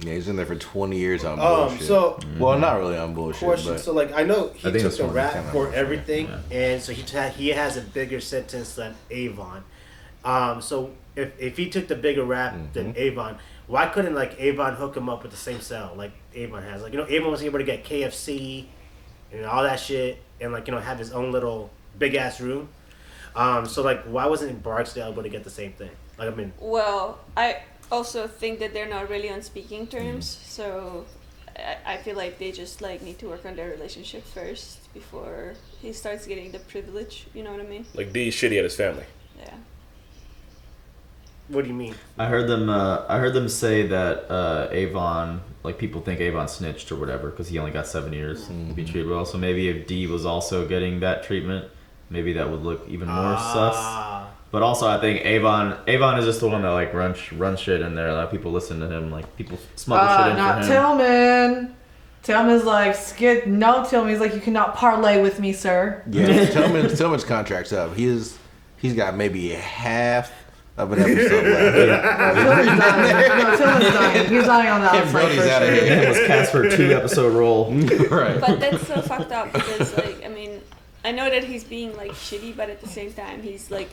Yeah, he's in there for 20 years on bullshit. So well, not really on bullshit, question. but So like, I know he I think took it's the one rap kind of for bullshit, everything, and so he has a bigger sentence than Avon. So if he took the bigger rap than Avon, why couldn't like Avon hook him up with the same cell like Avon has? Like, you know, Avon was able to get KFC and all that shit, and like, you know, have his own little big ass room. So like, why wasn't Barksdale able to get the same thing? Like, I mean, Well, I also think that they're not really on speaking terms, so I feel like they just like need to work on their relationship first before he starts getting the privilege. You know what I mean? Like D's shitty at his family. Yeah. what do you mean? I heard them say that Avon, like people think Avon snitched or whatever because he only got 7 years to be treated well. So maybe if D was also getting that treatment, maybe that would look even more sus. But also, I think Avon is just the one that like runs shit in there. A lot of people listen to him. Like people smuggle shit in Not for him. Tillman. Tillman's like, Tillman's like, you cannot parlay with me, sir. yeah, Tillman's contract's up. He's got maybe half of an episode left. Tillman's dying. No, Tillman's dying. He's dying on the outside. Brody's for out of sure. here. It was cast for a 2-episode role. Right. But that's so fucked up because, like, I mean, I know that he's being like shitty, but at the same time, he's like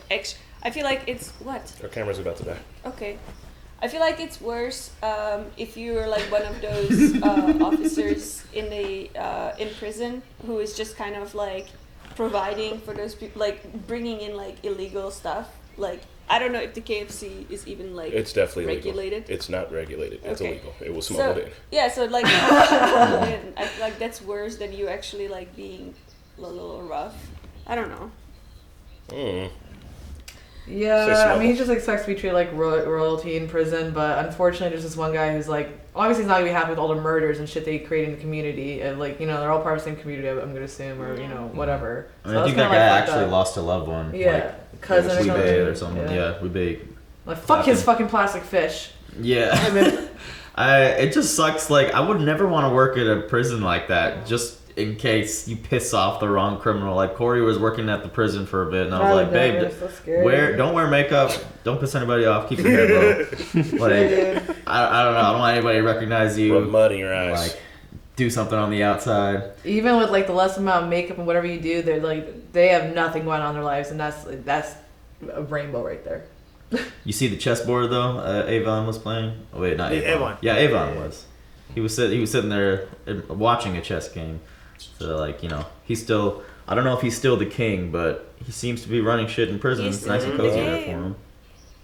I feel like it's what? Our camera's about to die. Okay. I feel like it's worse if you're like one of those officers in prison who is just kind of like providing for those people, like bringing in like illegal stuff. Like I don't know if the KFC is even like it's definitely regulated. Legal. It's not regulated. It's illegal. It was So, smuggled in. yeah, so like I feel like that's worse than you actually like being a little rough. I don't know. Yeah, I mean, he just expects to be treated like royalty in prison, but unfortunately, there's this one guy who's like, obviously, he's not gonna be happy with all the murders and shit they create in the community. And, like, you know, they're all part of the same community, I'm gonna assume, or you know, whatever. I mean, I think that guy actually lost a loved one. Yeah, cousin or something. or something. Yeah, we bait. Like, fuck his fucking plastic fish. Yeah. It just sucks. Like, I would never want to work at a prison like that, just in case you piss off the wrong criminal. Like, Corey was working at the prison for a bit, and I was like, babe, don't wear makeup, don't piss anybody off, keep your hair low. Like, I don't know, I don't want anybody to recognize you. Put mud in your eyes. Like, do something on the outside. Even with like the less amount of makeup and whatever you do, they're like, they have nothing going on in their lives, and that's a rainbow right there. You see the chessboard though? Avon was playing. Oh wait, not Avon. Avon. Yeah, Avon was. He was sitting there watching a chess game. So like, you know, he's still. I don't know if he's still the king, but he seems to be running shit in prison. It's nice and cozy there for him.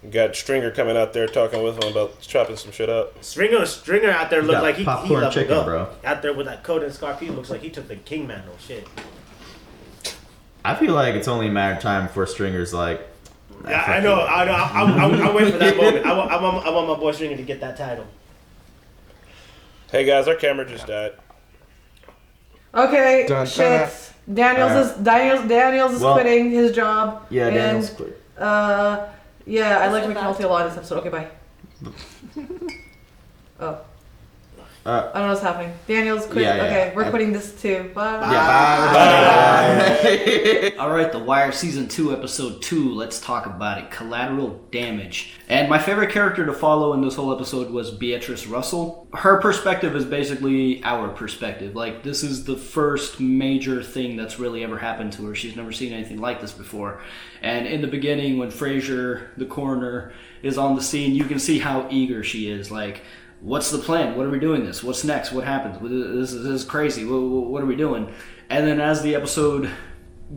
You got Stringer coming out there talking with him about chopping some shit up. Stringer out there looked like he leveled chicken, up. bro. Out there with that coat and scarf, he looks like he took the king mantle. Shit. I feel like it's only a matter of time before Stringer's like. Yeah, I know. I'm waiting for that moment. I want my boy Stringer to get that title. Hey guys, our camera just died. Okay, shit. Daniels is quitting his job. Yeah, and, Daniels quit. Yeah, I like McNulty a lot in this episode. Okay, bye. Oh. I don't know what's happening. Daniels quit. Yeah. Okay, we're quitting this too. Bye. Bye. All right, The Wire Season 2, Episode 2. Let's talk about it. Collateral Damage. And my favorite character to follow in this whole episode was Beatrice Russell. Her perspective is basically our perspective. Like, this is the first major thing that's really ever happened to her. She's never seen anything like this before. And in the beginning, when Frazier, the coroner, is on the scene, you can see how eager she is. Like, what's the plan? What are we doing this? What's next? What happens? This is crazy. What are we doing? And then as the episode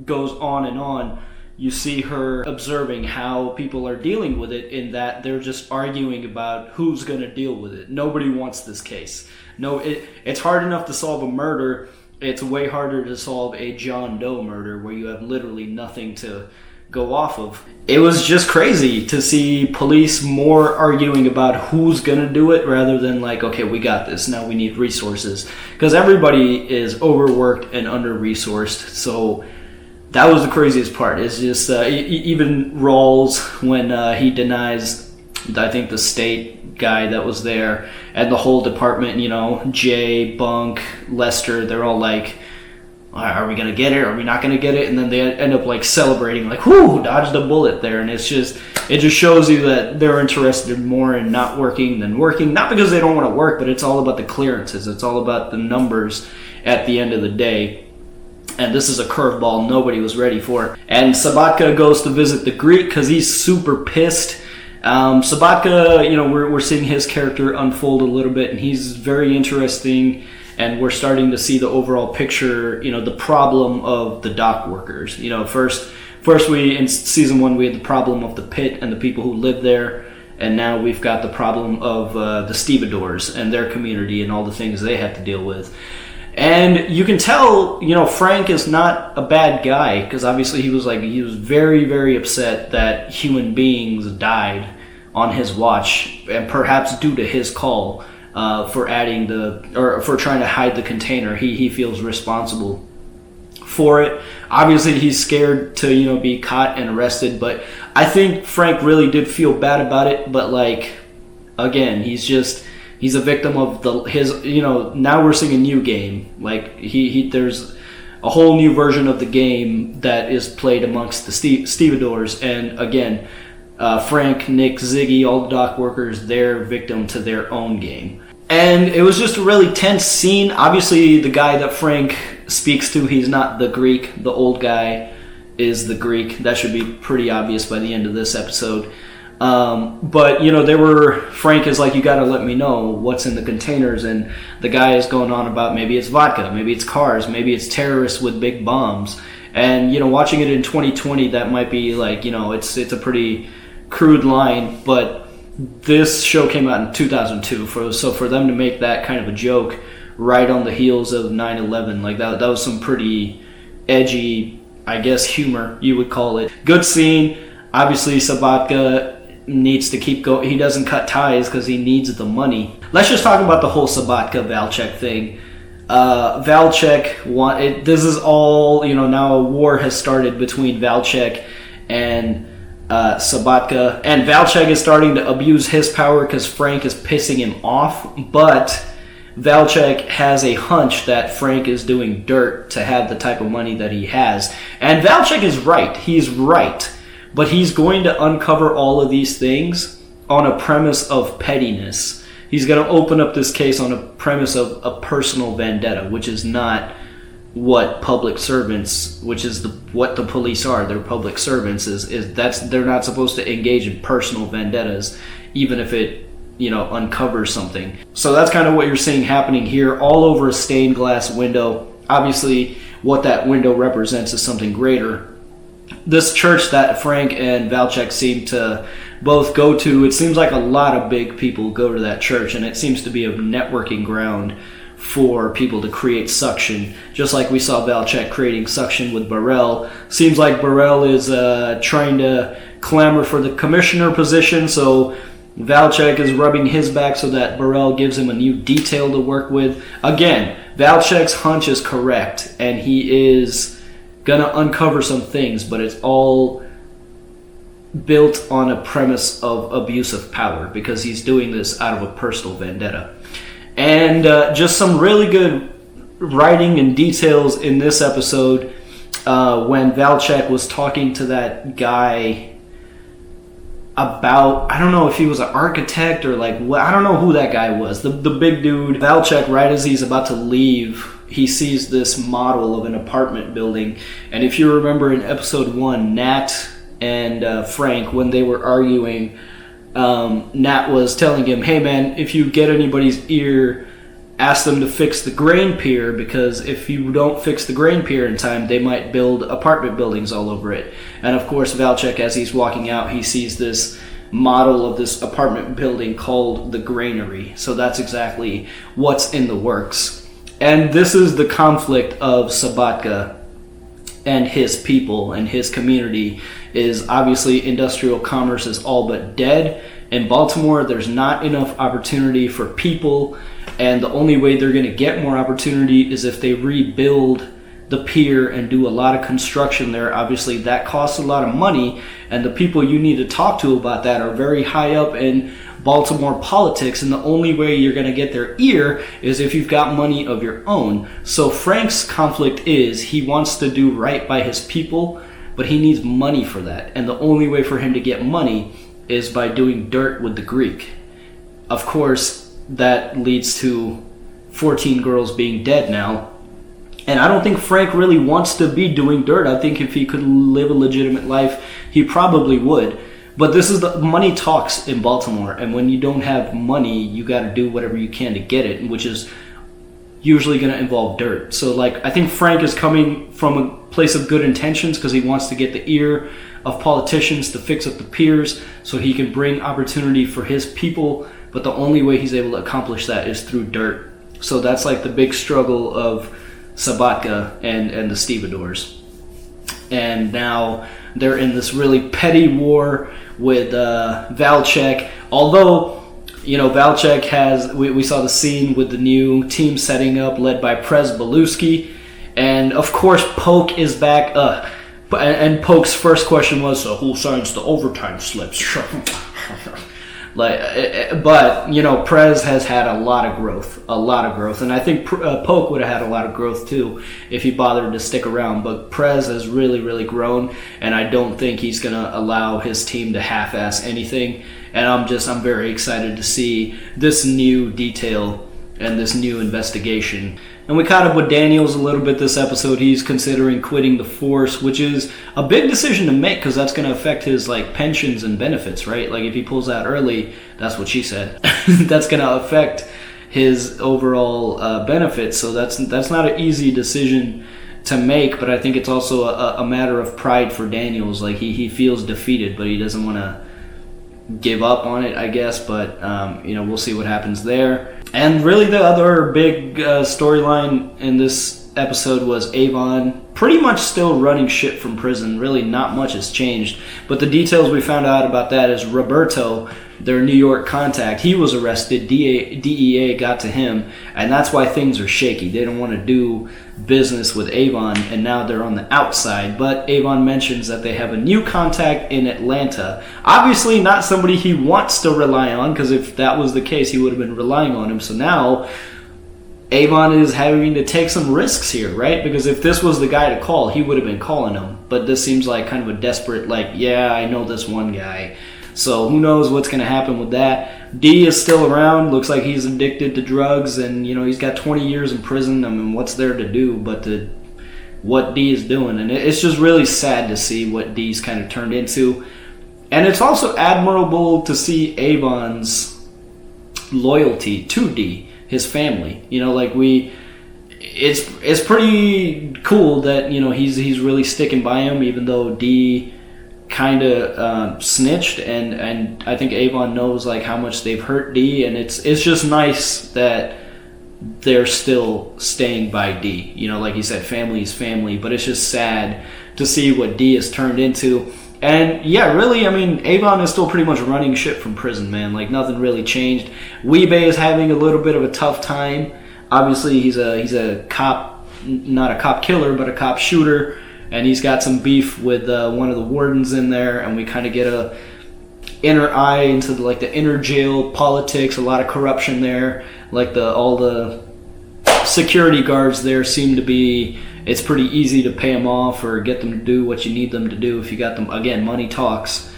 goes on, you see her observing how people are dealing with it, in that they're just arguing about who's going to deal with it. Nobody wants this case. No, it's hard enough to solve a murder. It's way harder to solve a John Doe murder where you have literally nothing to go off of. It was just crazy to see police more arguing about who's gonna do it rather than like, okay, we got this, now we need resources, because everybody is overworked and under-resourced. So that was the craziest part. Is just even Rawls, when he denies, I think, the state guy that was there, and the whole department, you know, Jay, Bunk, Lester, they're all like, are we going to get it? Are we not going to get it? And then they end up like celebrating, like, whoo, dodged a bullet there. And it just shows you that they're interested more in not working than working. Not because they don't want to work, but it's all about the clearances. It's all about the numbers at the end of the day. And this is a curveball nobody was ready for. And Sabatka goes to visit the Greek because he's super pissed. Sabatka, you know, we're seeing his character unfold a little bit, and he's very interesting. And we're starting to see the overall picture, you know, the problem of the dock workers. You know, first we, in season 1, we had the problem of the pit and the people who live there. And now we've got the problem of the stevedores and their community and all the things they have to deal with. And you can tell, you know, Frank is not a bad guy, because obviously he was very, very upset that human beings died on his watch, and perhaps due to his call. For for trying to hide the container. He feels responsible for it. Obviously he's scared to, you know, be caught and arrested, but I think Frank really did feel bad about it. But like, again, he's a victim of his, you know, now we're seeing a new game. Like there's a whole new version of the game that is played amongst the stevedores, and again, Frank, Nick, Ziggy, all the dock workers, they're victim to their own game. And it was just a really tense scene. Obviously, the guy that Frank speaks to, he's not the Greek. The old guy is the Greek. That should be pretty obvious by the end of this episode. But, you know, Frank is like, you gotta let me know what's in the containers. And the guy is going on about maybe it's vodka, maybe it's cars, maybe it's terrorists with big bombs. And, you know, watching it in 2020, that might be like, you know, it's a pretty crude line, but this show came out in 2002, so for them to make that kind of a joke right on the heels of 9/11, like that was some pretty edgy, I guess, humor, you would call it. Good scene. Obviously, Sabatka needs to keep going. He doesn't cut ties because he needs the money. Let's just talk about the whole Sabatka-Valchek thing. Valchek, this is all, now a war has started between Valchek and Sabatka. And Valchek is starting to abuse his power because Frank is pissing him off. But Valchek has a hunch that Frank is doing dirt to have the type of money that he has. And Valchek is right. He's right. But he's going to uncover all of these things on a premise of pettiness. He's going to open up this case on a premise of a personal vendetta, which is not what public servants, which is what the police are. They're public servants. They're not supposed to engage in personal vendettas, even if it uncovers something. So that's kind of what you're seeing happening here, all over a stained glass window. Obviously, what that window represents is something greater. This church that Frank and Valchek seem to both go to, it seems like a lot of big people go to that church, and it seems to be a networking ground for people to create suction, just like we saw Valchek creating suction with Burrell. Seems like Burrell is trying to clamor for the commissioner position, so Valchek is rubbing his back so that Burrell gives him a new detail to work with. Again, Valchek's hunch is correct, and he is gonna uncover some things, but it's all built on a premise of abuse of power because he's doing this out of a personal vendetta. And just some really good writing and details in this episode when Valchek was talking to that guy about, I don't know if he was an architect or like what, I don't know who that guy was, the big dude. Valchek, right as he's about to leave, he sees this model of an apartment building, and if you remember in episode 1, Nat and Frank, when they were arguing, Nat was telling him, hey man, if you get anybody's ear, ask them to fix the grain pier, because if you don't fix the grain pier in time, they might build apartment buildings all over it. And of course, Valchek, as he's walking out, he sees this model of this apartment building called the Granary. So that's exactly what's in the works. And this is the conflict of Sabatka and his people and his community. Is obviously industrial commerce is all but dead. In Baltimore, there's not enough opportunity for people, and the only way they're going to get more opportunity is if they rebuild the pier and do a lot of construction there. Obviously, that costs a lot of money, and the people you need to talk to about that are very high up in Baltimore politics, and the only way you're going to get their ear is if you've got money of your own. So Frank's conflict is he wants to do right by his people, but he needs money for that, and the only way for him to get money is by doing dirt with the Greek. Of course, that leads to 14 girls being dead now, and I don't think Frank really wants to be doing dirt. I think if he could live a legitimate life, he probably would. But this is the money talks in Baltimore, and when you don't have money, you got to do whatever you can to get it, which is usually going to involve dirt. So I think Frank is coming from a place of good intentions because he wants to get the ear of politicians to fix up the piers so he can bring opportunity for his people, but the only way he's able to accomplish that is through dirt. So that's the big struggle of Sabatka and the stevedores. And now they're in this really petty war with Valchek. Although, Valchek has, we saw the scene with the new team setting up led by Prez Belusky. And of course, Polk is back. And Polk's first question was, so who signs the overtime slips? But Prez has had a lot of growth, and I think Polk would have had a lot of growth too if he bothered to stick around. But Prez has really, really grown, and I don't think he's gonna allow his team to half-ass anything. And I'm very excited to see this new detail and this new investigation. And we caught up with Daniels a little bit this episode. He's considering quitting the force, which is a big decision to make because that's going to affect his pensions and benefits, right? If he pulls out early, that's what she said. That's going to affect his overall benefits. So that's not an easy decision to make, but I think it's also a matter of pride for Daniels. He feels defeated, but he doesn't want to give up on it, I guess, but we'll see what happens there. And really the other big storyline in this episode was Avon pretty much still running shit from prison. Really not much has changed, but the details we found out about that is Roberto, their New York contact, he was arrested. DEA got to him, and that's why things are shaky. They don't want to do business with Avon, and now they're on the outside. But Avon mentions that they have a new contact in Atlanta. Obviously not somebody he wants to rely on, because if that was the case, he would have been relying on him. So now Avon is having to take some risks here, right? Because if this was the guy to call, he would have been calling him. But this seems like kind of a desperate, I know this one guy. So who knows what's going to happen with that. D is still around. Looks like he's addicted to drugs, and he's got 20 years in prison. I mean, what's there to do but what D is doing? And it's just really sad to see what D's kind of turned into. And it's also admirable to see Avon's loyalty to D, his family. It's pretty cool that he's really sticking by him, even though D kind of snitched, and I think Avon knows how much they've hurt D, and it's just nice that they're still staying by D. Like you said, family is family, but it's just sad to see what D has turned into. And yeah, really, I mean, Avon is still pretty much running shit from prison, man. Nothing really changed. Weebay is having a little bit of a tough time. Obviously, he's a cop, not a cop killer, but a cop shooter. And he's got some beef with one of the wardens in there, and we kind of get a inner eye into the inner jail politics. A lot of corruption there. All the security guards there seem to be. It's pretty easy to pay them off or get them to do what you need them to do if you got them. Again, money talks.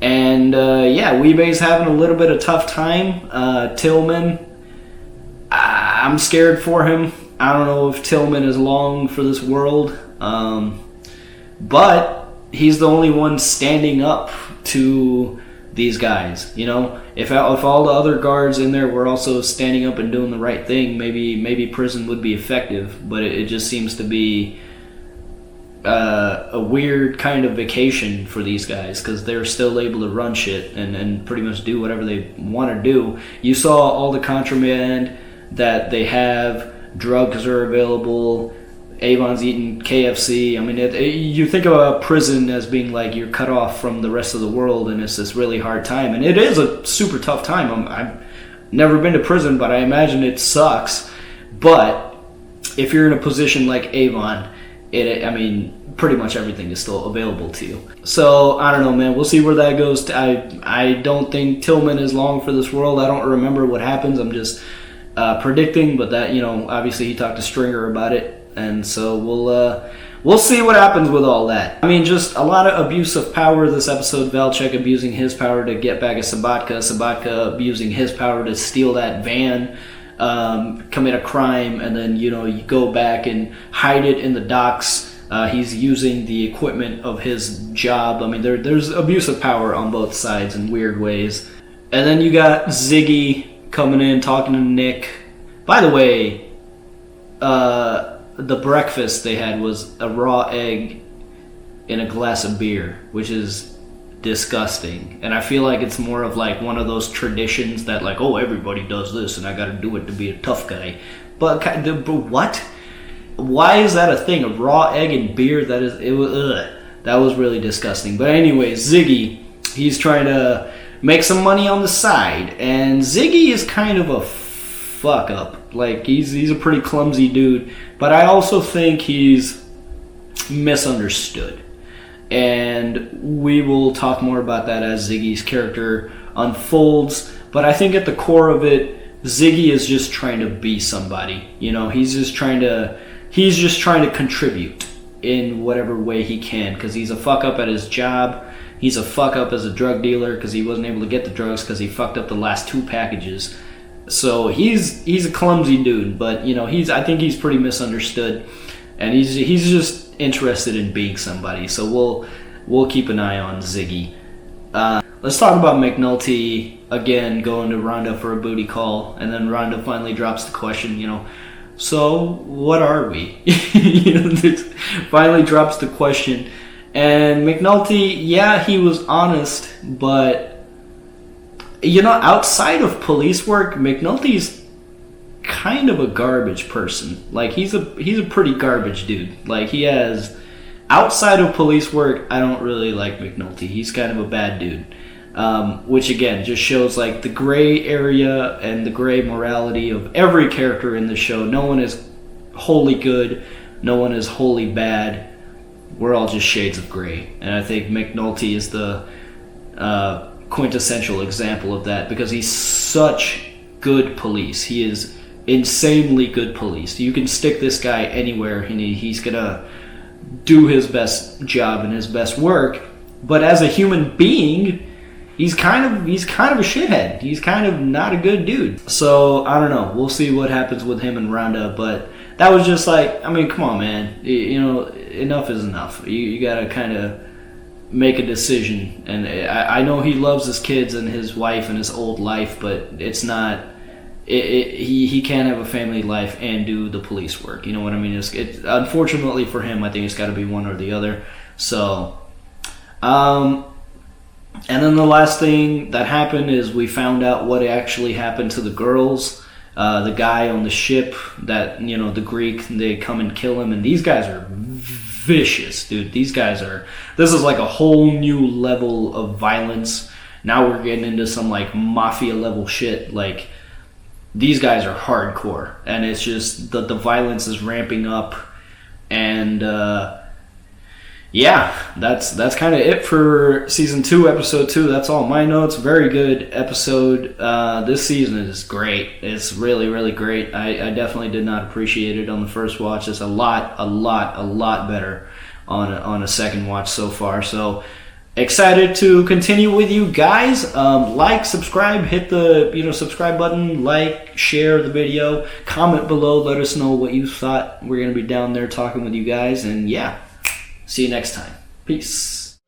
And Weebay's having a little bit of tough time. Tillman, I'm scared for him. I don't know if Tillman is long for this world. But he's the only one standing up to these guys. If all the other guards in there were also standing up and doing the right thing, maybe prison would be effective. But it just seems to be a weird kind of vacation for these guys, because they're still able to run shit and pretty much do whatever they want to do. You saw all the contraband that they have. Drugs are available. Avon's eating KFC. I mean, you think about prison as being you're cut off from the rest of the world, and it's this really hard time. And it is a super tough time. I've never been to prison, but I imagine it sucks. But if you're in a position like Avon, pretty much everything is still available to you. So, I don't know, man. We'll see where that goes. I don't think Tillman is long for this world. I don't remember what happens. I'm just predicting, but that, obviously he talked to Stringer about it. And so we'll see what happens with all that. I mean, just a lot of abuse of power this episode. Valchek abusing his power to get back at Sabatka. Sabatka abusing his power to steal that van, commit a crime, and then, you go back and hide it in the docks. He's using the equipment of his job. I mean, there's abuse of power on both sides in weird ways. And then you got Ziggy coming in, talking to Nick. By the way, the breakfast they had was a raw egg in a glass of beer, which is disgusting. And I feel like it's more of one of those traditions that everybody does this and I gotta do it to be a tough guy. But what? Why is that a thing? A raw egg and beer? That was really disgusting. But anyways, Ziggy, he's trying to make some money on the side, and Ziggy is kind of a fuck up. He's a pretty clumsy dude, but I also think he's misunderstood. And we will talk more about that as Ziggy's character unfolds. But I think at the core of it, Ziggy is just trying to be somebody. He's just trying to contribute in whatever way he can, because he's a fuck up at his job. He's a fuck up as a drug dealer because he wasn't able to get the drugs because he fucked up the last 2 packages. So he's a clumsy dude, but I think he's pretty misunderstood, and he's just interested in being somebody. So we'll keep an eye on Ziggy. Let's talk about McNulty again going to Rhonda for a booty call, and then Rhonda finally drops the question, so what are we? Finally drops the question, and McNulty, yeah, he was honest, but outside of police work, McNulty's kind of a garbage person. Like, he's a pretty garbage dude. Like, he has... Outside of police work, I don't really like McNulty. He's kind of a bad dude. Which, again, just shows, like, the gray area and the gray morality of every character in the show. No one is wholly good. No one is wholly bad. We're all just shades of gray. And I think McNulty is the quintessential example of that, because he's such good police. He is insanely good police. You can stick this guy anywhere, and he's going to do his best job and his best work. But as a human being... He's kind of a shithead. He's kind of not a good dude. So, I don't know. We'll see what happens with him and Rhonda. But that was just like, I mean, come on, man. Enough is enough. You got to kind of make a decision. And I know he loves his kids and his wife and his old life, but it's not... He can't have a family life and do the police work. You know what I mean? Unfortunately for him, I think it's got to be one or the other. So, and then the last thing that happened is we found out what actually happened to the girls. The guy on the ship that, the Greek, they come and kill him. And these guys are vicious, dude. This is like a whole new level of violence. Now we're getting into some like mafia level shit. Like, these guys are hardcore. And it's just the violence is ramping up. And, yeah, that's kind of it for season 2, episode 2. That's all my notes. Very good episode. This season is great. It's really, really great. I definitely did not appreciate it on the first watch. It's a lot better on a second watch so far. So excited to continue with you guys. Like, subscribe, hit the subscribe button, like, share the video, comment below, let us know what you thought. We're gonna be down there talking with you guys, and yeah. See you next time. Peace.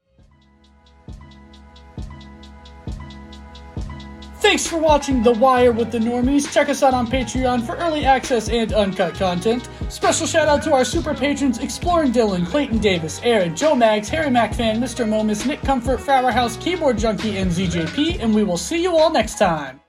Thanks for watching The Wire with the Normies. Check us out on Patreon for early access and uncut content. Special shout out to our super patrons Exploring Dylan, Clayton Davis, Aaron, Joe Maggs, Harry MacFan, Mr. Momus, Nick Comfort, Flower House, Keyboard Junkie, and ZJP, and we will see you all next time.